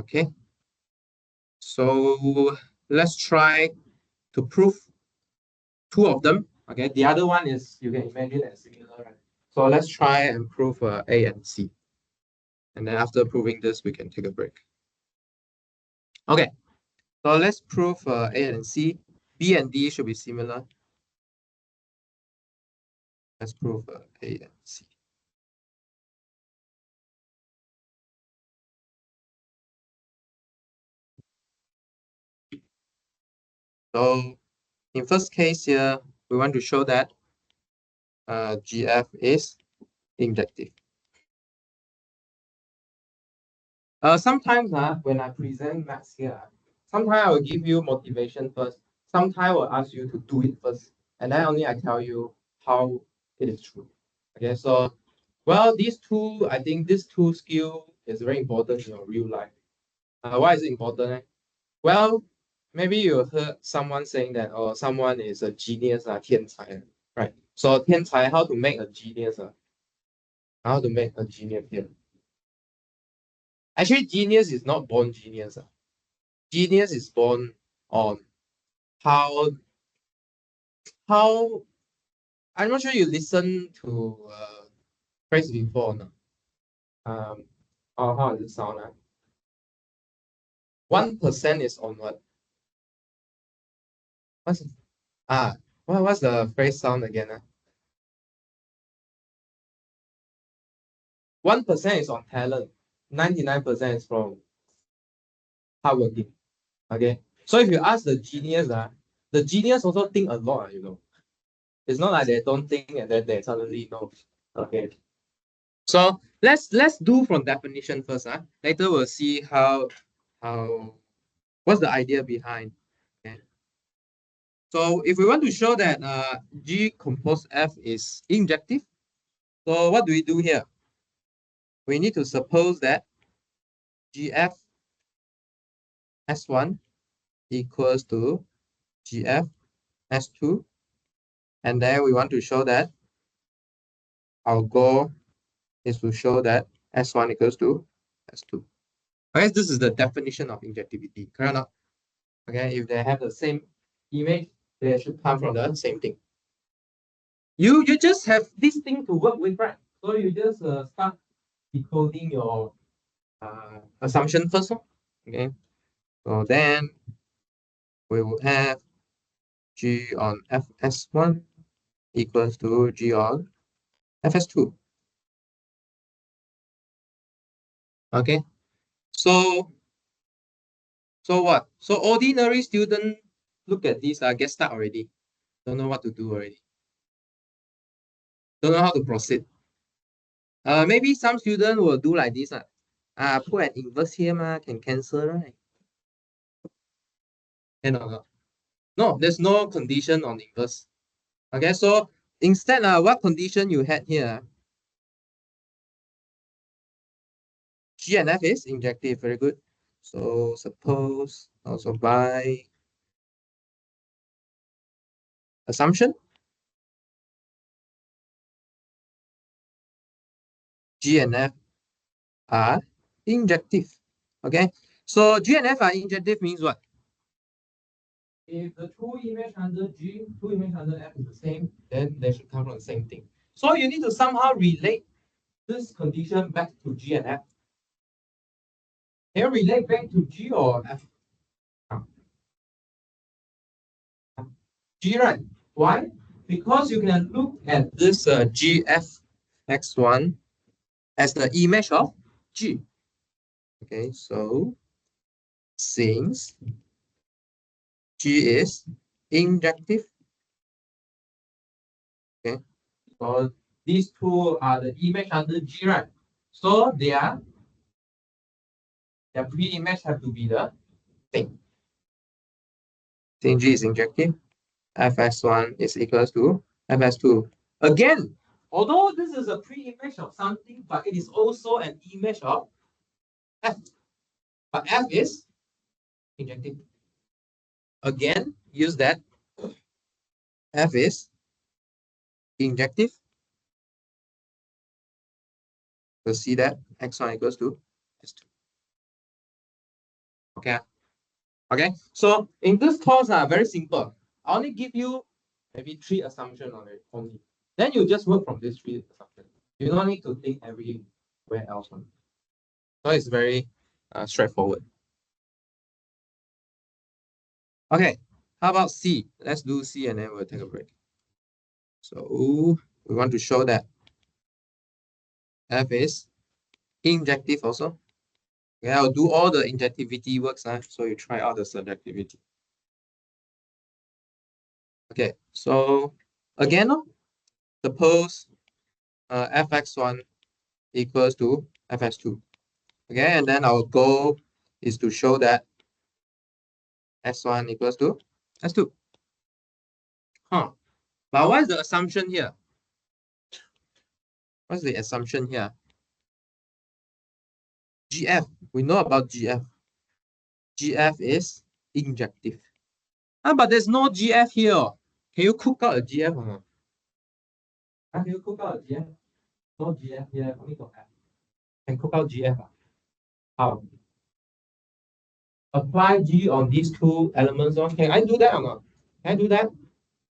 Okay. So let's try to prove two of them. Okay, the other one is, you can imagine as similar, right? So let's try and prove A and C. And then after proving this, we can take a break. Okay, so let's prove A and C. B and D should be similar. Let's prove A and C. So in first case here, we want to show that GF is injective. Sometimes when I present maths here, sometimes I will give you motivation first. Sometimes I will ask you to do it first. And then only I tell you how it is true. Okay, so, well, I think these two skills is very important in your real life. Why is it important? Well, maybe you heard someone saying that, oh, someone is a genius, 天才, right? So 天才, how to make a genius? How to make a genius here? Actually, genius is not born genius. Genius is born on how I'm not sure you listen to phrase before. No? How does it sound? 1% is on what? What's the phrase sound again? 1% is on talent, 99% is from hardworking. Okay, so if you ask the genius, the genius also think a lot, you know. It's not like they don't think and then they suddenly know. Okay. So let's do from definition first. Later we'll see how what's the idea behind. Okay. So if we want to show that G compose F is injective, so what do we do here? We need to suppose that GF S1 equals to GF S2, and then we want to show that our goal is to show that S1 equals to S2. Okay, this is the definition of injectivity, correct or not? Okay, if they have the same image, they should come from the same thing. You just have this thing to work with, right? So you just start decoding your assumption first. Okay, so then we will have G on Fs1 equals to G on Fs2. Okay, so what? So ordinary student look at this, get stuck already. Don't know what to do already. Don't know how to proceed. Maybe some student will do like this. Put an inverse here, can cancel, right? Can or not? No, there's no condition on inverse. Okay, so instead, what condition you had here? G and F is injective, very good. So suppose also by assumption, G and F are injective. Okay, so G and F are injective means what? If the two image under G, two image under F is the same, then they should come from the same thing. So you need to somehow relate this condition back to G and F. Can you relate back to G or F? G, right? Why? Because you can look at this GFX1 as the image of G. Okay, so since G is injective, okay, so these two are the image under G, right? So their pre-image have to be the same. Since G is injective, Fs1 is equals to Fs2. Again, although this is a pre-image of something, but it is also an image of F. But F is injective. Again, use that. F is injective. We'll see that X1 equals to S2. Okay. Okay. So in this course, very simple. I only give you maybe 3 assumptions on it only. Then you just work from these 3 assumptions. You don't need to think everywhere else. So it's very straightforward. Okay. How about C? Let's do C and then we'll take a break. So we want to show that F is injective also. Okay, I'll do all the injectivity works, so you try out the surjectivity. Okay, so again, suppose fx1 equals to fs2. Okay, and then our goal is to show that s1 equals to s2. But what is the assumption here? What's the assumption here? GF, we know about GF. GF is injective. But there's no GF here. Can you cook out a GF or not? Can you cook out a GF? No GF here, only got F. Can cook out GF. How? Apply G on these 2 elements. Can I do that or not? Can I do that?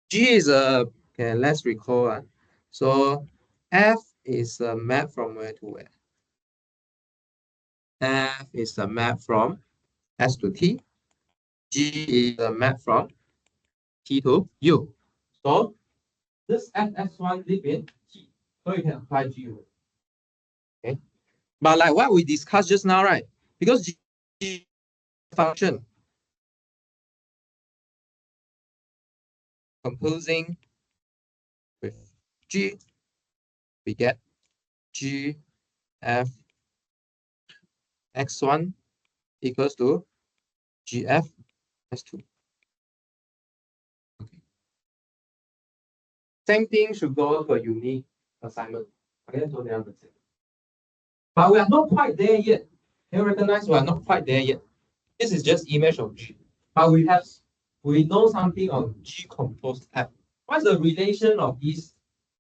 G is okay, let's recall. So F is a map from where to where? F is a map from S to T. G is a map from T to U. So this Fs1 live in T. So you can apply G. Okay. But like what we discussed just now, right? Because G function composing G, we get G F X1 equals to GF S2. Okay. Same thing should go for unique assignment. Okay, so they are the same. But we are not quite there yet. Can you recognize we are not quite there yet? This is just image of G. But we know something of G composed F. What's the relation of this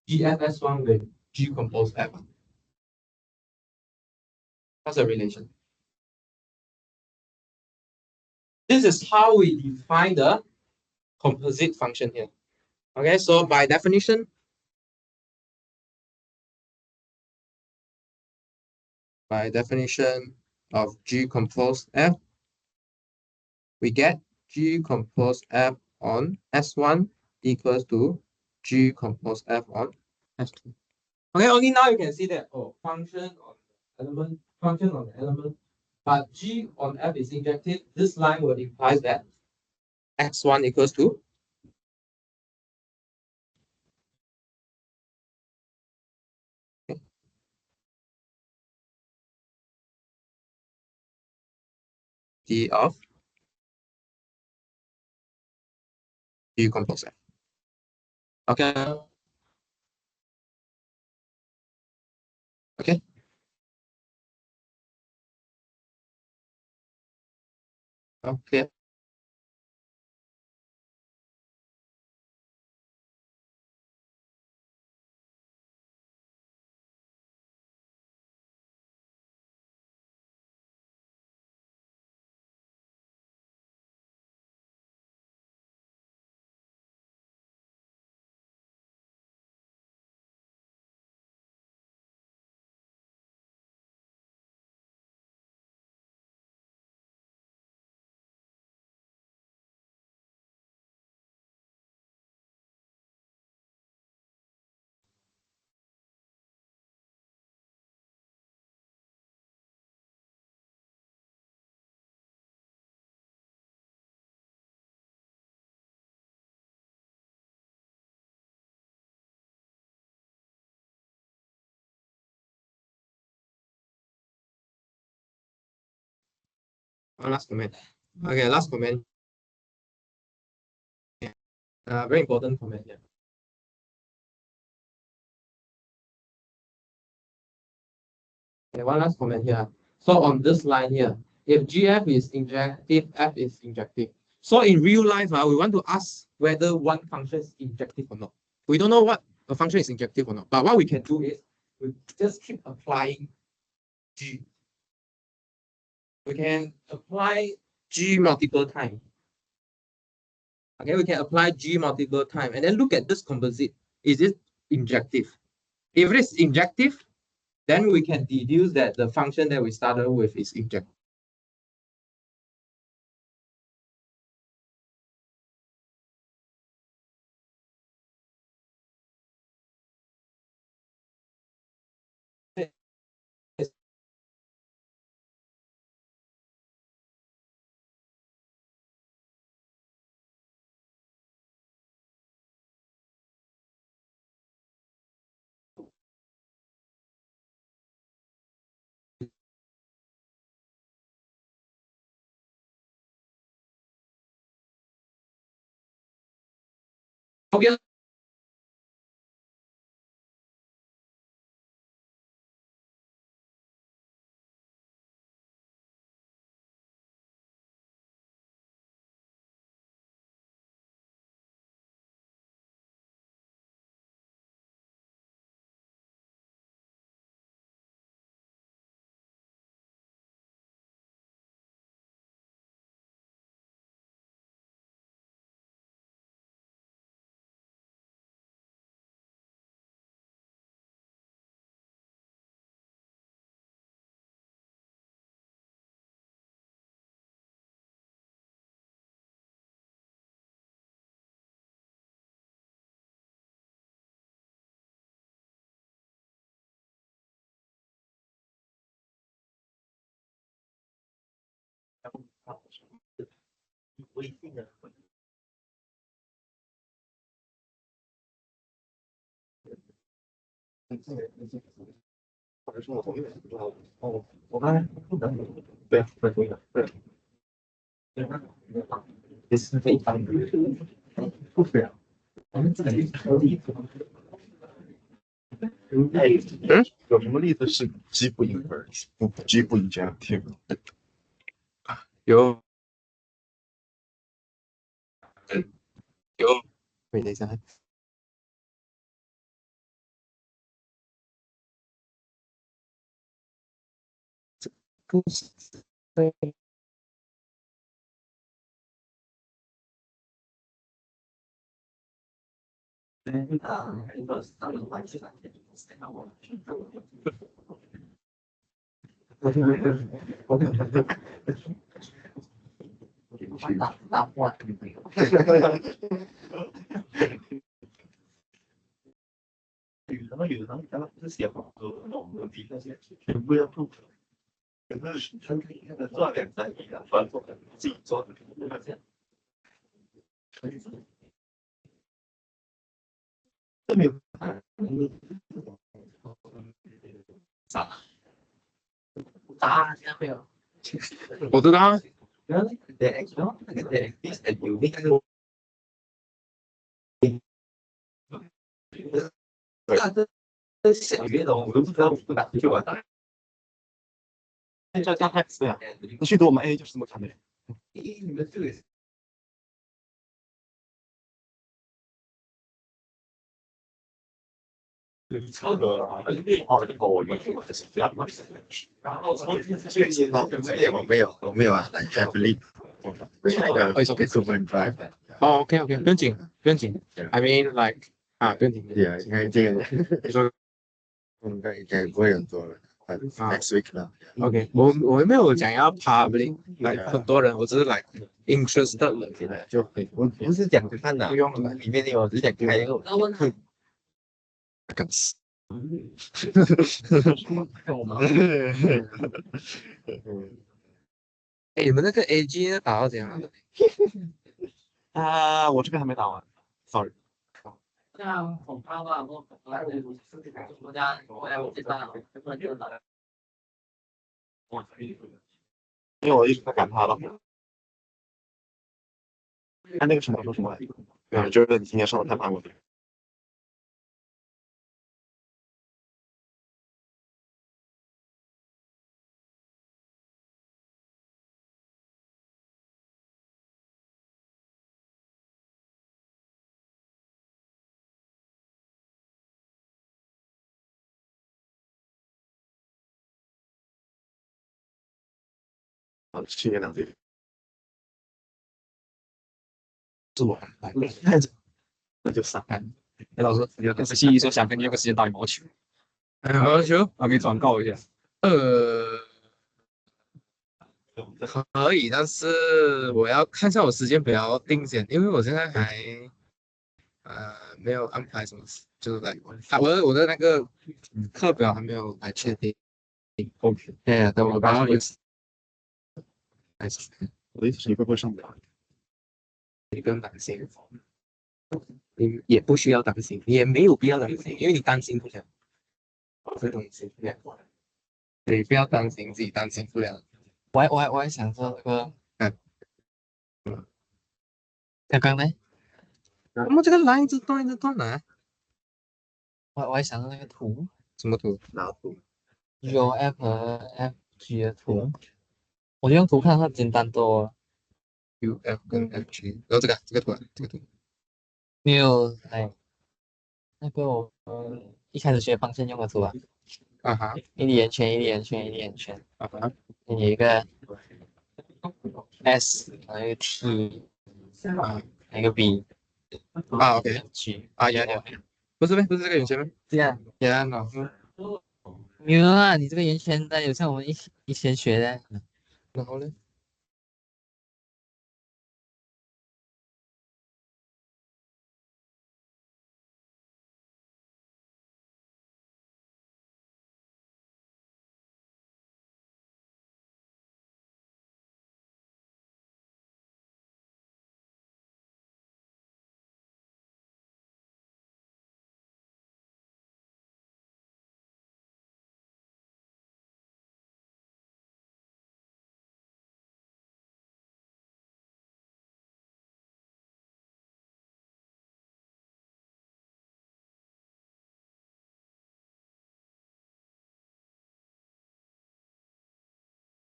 GFS1 with G composed F? What's the relation? This is how we define the composite function here. Okay, so by definition, of G composed F, we get G composed F on S1 equals to G composed F on S2. Okay, only now you can see that function on the element, but G on F is injective. This line will imply that X1 equals to D of G composed F. Okay. Okay. Okay. Last comment. Okay, last comment. Very important comment here. Okay, one last comment here. So on this line here, if GF is injective, F is injective. So in real life, we want to ask whether one function is injective or not. We don't know what a function is injective or not. But what we can do is we just keep applying G. We can apply G multiple times. Okay, we can apply G multiple times and then look at this composite. Is it injective? If it is injective, then we can deduce that the function that we started with is injective. Okay. 或者是我同意的，哦，我刚才对啊，我同意的，对，也是非常不非常，我们自己例子，有什么例子是基不 inverse 不基不 injective？有有，喂，等一下，不是对。他不是写好多那种问题，那些全部要不可，可是他可以看得做2、3亿啊，反正自己做的，这样，这没有啥答案没有。我知道啊，The Axiom, the this and unique 这写里面的我都不知道是哪句完。这叫加 X 对啊，那许多我们 A 就是这么看的。你们这个超哥啊，哦，我原来我是这样的。然后从这些我没有啊，I believe。哦，it's okay。2.5。哦，OK，OK，不用紧，不用紧。I mean like 不用紧。Yeah，应该这个，你说应该不会很多了。Next week 了。OK，我没有讲要 public，like 很多人，我只是 like interested 了，就可以。我不是讲看呐，不用了。里面的我只想开一个。干死。看我吗？哎，你们那个 AG 打到怎样了？啊，我这边还没打完，sorry。这样恐怕吧，我来我家我来我这边，我就打。因为我一直在赶他了。看那个什么说什么，就是你今天上的太慢了。去年2岁。是我来，那就3。哎，老师，有个实习说想跟你有个时间打羽毛球。羽毛球，给你转告一下。可以，但是我要看一下我时间表定先，因为我现在还没有安排什么事，就是来我的那个课表还没有来确定。OK，对，等我把我开始，我的意思是你会不会上不了？你不用担心，你也不需要担心，你也没有必要担心，因为你担心不了这东西，对，不要担心自己担心不了。我还想说那个，刚刚呢，那么这个栏一直断啊？我还想到那个图什么图？哪图？ ，UF 和 FG 的图，我就用图看它简单多了，UF 跟 FG，然后这个图，没有那个我一开始学方向用的图啊，啊哈一粒圆圈，一粒圆圈，一粒圆圈，啊哈有一个 S，还有一个 T，啊还有一个 B，OK G，呀，不是呗，不是这个圆圈吗？这样。呀，老师，没有啊，你这个圆圈的有像我们以前学的。然后呢？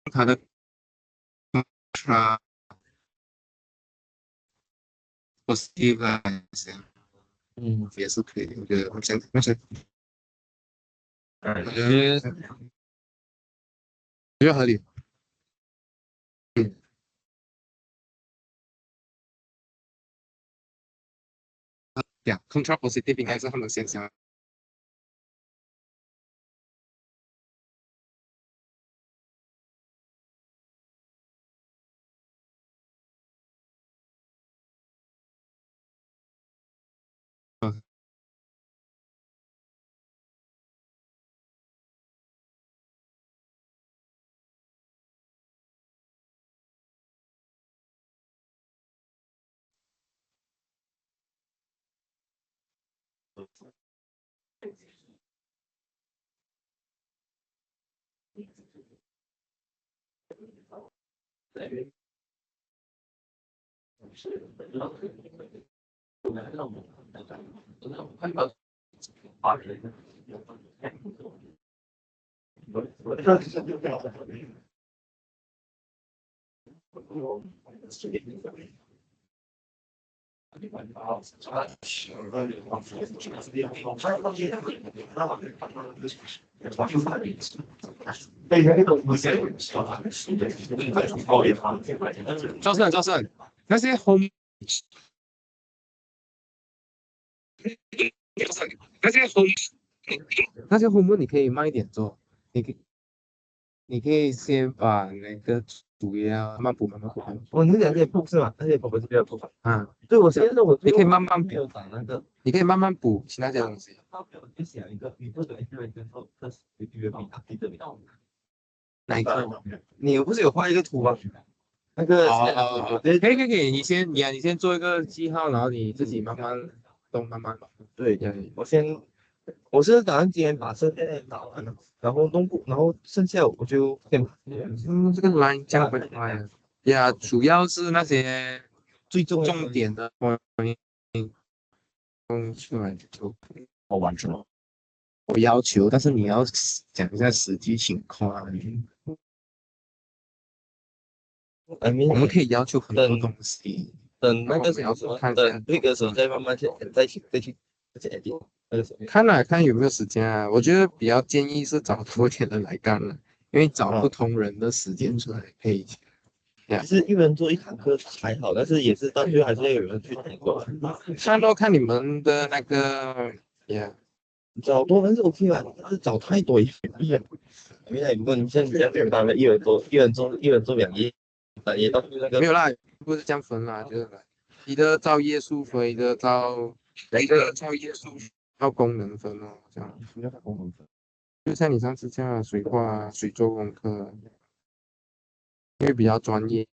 它的 positive 啦，也是可以，我觉得我觉得合理。呀，contra positive 应该是他们先想。赵胜，那些 home 那些 home 那些 home 你可以慢一点做，你可以先把那个主要慢慢补，慢慢补。哦，你讲这些步是吗？那些步是比较步啊，对，我现在我你可以慢慢没有打那个，你可以慢慢补其他些东西。就想一个，你这个一个人跟后，这是比他比的比较。哪一个？你不是有画一个图吗？那个可以，你先做一个记号，然后你自己慢慢动，慢慢吧。对，我是打算今天把剩下的打完了，然后弄不，然后剩下我就先这个 line 这样会快啊。呀，主要是那些最重点的出来就我完成了。我要求，但是你要讲一下实际情况。I mean，我们可以要求很多东西，等那个什么等那个时候再慢慢再去edit 那个时候。看有没有时间啊。我觉得比较建议是找多一点人来干了，因为找不同人的时间出来配一下。其实一人做一堂课还好，但是也是到最后还是要有人去听过。看你们的那个呀，找多人是 OK 吧，但是找太多因为如果你像你这样简单的一人做2页，也到那个没有啦，不是这样分啦，就是一个照页数分，一个照页数照功能分哦，这样。就像你上次这样水画、水做功课，因为比较专业。